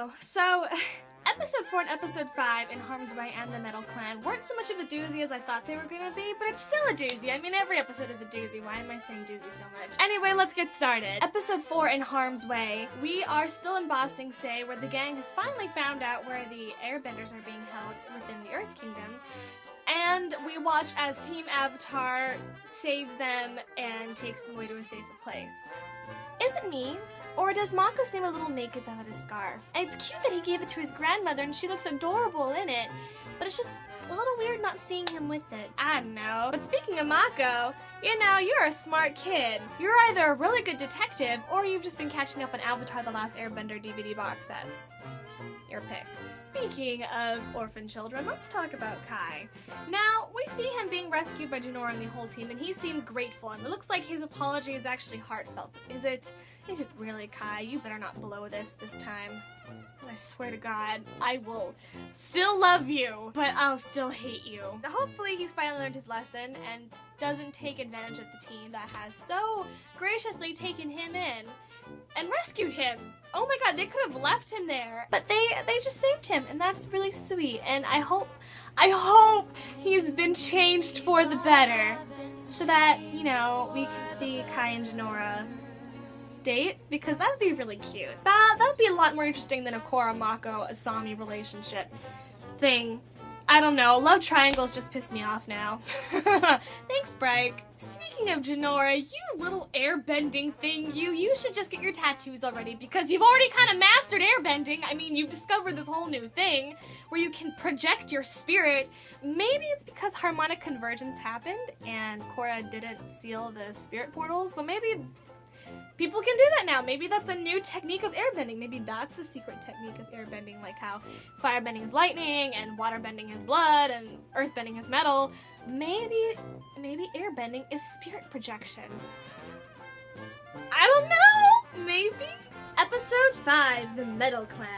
Oh, so episode 4 and episode 5 in Harm's Way and the Metal Clan weren't so much of a doozy as I thought they were gonna be, but it's still a doozy. I mean, every episode is a doozy. Why am I saying doozy so much? Anyway, let's get started. Episode 4 in Harm's Way. We are still in Ba Sing Se, where the gang has finally found out where the airbenders are being held within the Earth Kingdom. And we watch as Team Avatar saves them and takes them away to a safer place. Is it me? Or does Mako seem a little naked without his scarf? It's cute that he gave it to his grandmother and she looks adorable in it, but it's just a little weird not seeing him with it. I don't know. But speaking of Mako, you know, you're a smart kid. You're either a really good detective or you've just been catching up on Avatar: The Last Airbender DVD box sets. Your pick. Speaking of orphan children, let's talk about Kai. Now, we see him being rescued by Jinora and the whole team, and he seems grateful, and it looks like his apology is actually heartfelt. Is it really, Kai? You better not blow this time. I swear to God, I will still love you, but I'll still hate you. Hopefully he's finally learned his lesson and doesn't take advantage of the team that has so graciously taken him in and rescued him. Oh my God, they could have left him there, but they just saved him, and that's really sweet. And I hope he's been changed for the better, so that, you know, we can see Kai and Jinora date, because that would be really cute. That would be a lot more interesting than a Korra, Mako, Asami relationship thing. I don't know, love triangles just piss me off now. Thanks, Bryke. Speaking of Jinora, you little airbending thing, you should just get your tattoos already, because you've already kind of mastered airbending. I mean, you've discovered this whole new thing where you can project your spirit. Maybe it's because harmonic convergence happened and Korra didn't seal the spirit portals, so maybe people can do that now. Maybe that's a new technique of airbending. Maybe that's the secret technique of airbending, like how firebending is lightning and waterbending is blood and earthbending is metal. Maybe airbending is spirit projection. I don't know. Maybe. Episode 5, the Metal Clan.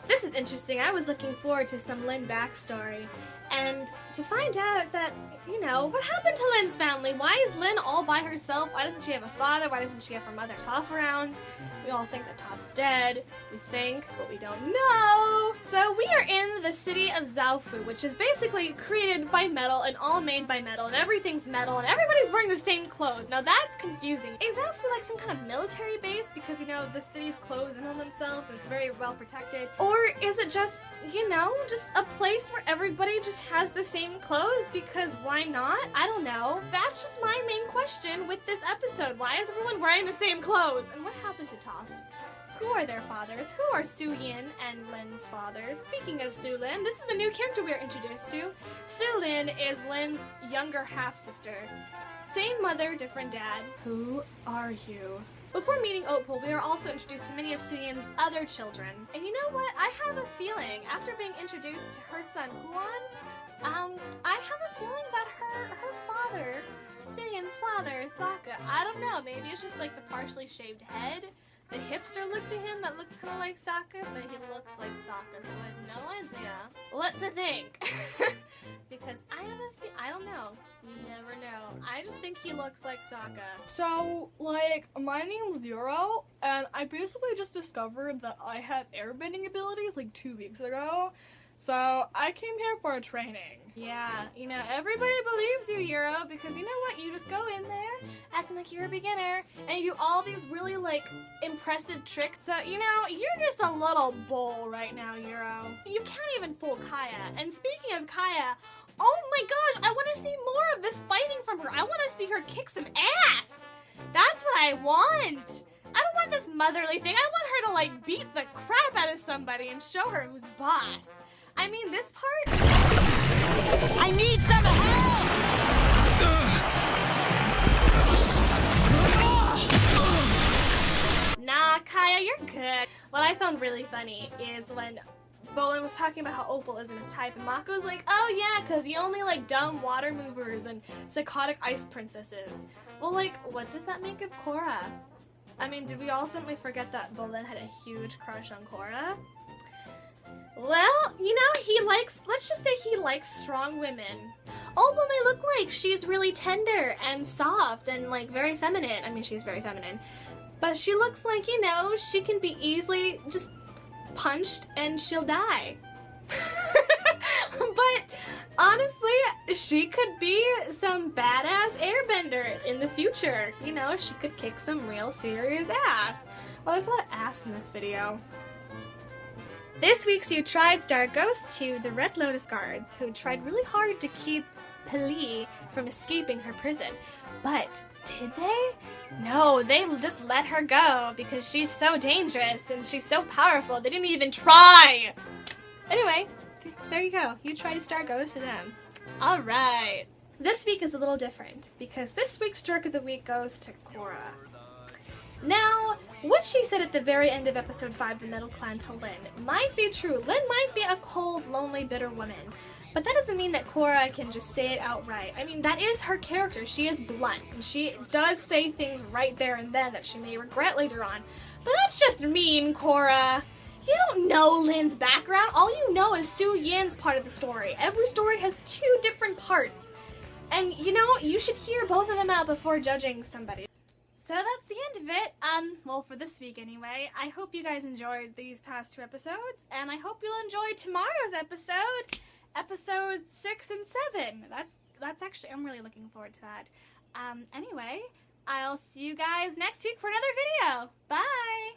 This is interesting. I was looking forward to some Lin backstory and to find out that, you know, what happened to Lin's family? Why is Lin all by herself? Why doesn't she have a father? Why doesn't she have her mother Toph around? We all think that Toph's dead. We think, but we don't know. So we are in the city of Zaofu, which is basically created by metal and all made by metal, and everything's metal, and everybody's wearing the same clothes. Now that's confusing. Is Zaofu like some kind of military base because, you know, the city's closed in on themselves and it's very well protected? Or is it just, you know, just a place where everybody just has the same clothes because why not? I don't know. That's just my main question with this episode. Why is everyone wearing the same clothes? And what happened to Toph? Who are their fathers? Who are Su-Yin and Lin's fathers? Speaking of Su-Lin, this is a new character we are introduced to. Su-Lin is Lin's younger half-sister. Same mother, different dad. Who are you? Before meeting Oatpool, we are also introduced to many of Su-Yin's other children. And you know what? I have a feeling, after being introduced to her son, Huan, I have a feeling that her father, Su-Yin's father, is Sokka. I don't know, maybe it's just like the partially shaved head. The hipster look to him that looks kind of like Sokka, but he looks like Sokka, so I have no idea what to think. Because I don't know. You never know. I just think he looks like Sokka. So, like, my name's Zero, and I basically just discovered that I have airbending abilities like 2 weeks ago. So, I came here for a training. Yeah, you know, everybody believes you, Euro, because you know what? You just go in there, acting like you're a beginner, and you do all these really, like, impressive tricks. So, you know, you're just a little bull right now, Euro. You can't even fool Kaya. And speaking of Kaya, oh my gosh, I want to see more of this fighting from her. I want to see her kick some ass. That's what I want. I don't want this motherly thing. I want her to, like, beat the crap out of somebody and show her who's boss. I mean, this part... I need some help! Nah, Kaya, you're good. What I found really funny is when Bolin was talking about how Opal isn't his type, and Mako's like, oh yeah, because he only like dumb water movers and psychotic ice princesses. Well, like, what does that make of Korra? I mean, did we all suddenly forget that Bolin had a huge crush on Korra? Well, you know, he likes, let's just say he likes strong women. Opal may look like she's really tender and soft and like very feminine. I mean, she's very feminine. But she looks like, you know, she can be easily just punched and she'll die. But honestly, she could be some badass airbender in the future. You know, she could kick some real serious ass. Well, there's a lot of ass in this video. This week's You Tried star goes to the Red Lotus guards, who tried really hard to keep Peli from escaping her prison. But did they? No, they just let her go because she's so dangerous and she's so powerful. They didn't even try. Anyway, there you go. You Tried star goes to them. All right. This week is a little different because this week's Jerk of the Week goes to Korra. Now, what she said at the very end of episode 5, The Metal Clan, to Lin might be true. Lin might be a cold, lonely, bitter woman. But that doesn't mean that Korra can just say it outright. I mean, that is her character. She is blunt, and she does say things right there and then that she may regret later on. But that's just mean, Korra. You don't know Lin's background. All you know is Su Yin's part of the story. Every story has 2 different parts. And, you know, you should hear both of them out before judging somebody. So that's the end of it. Well, for this week anyway. I hope you guys enjoyed these past 2 episodes, and I hope you'll enjoy tomorrow's episode. Episodes 6 and 7. That's actually, I'm really looking forward to that. Anyway, I'll see you guys next week for another video. Bye!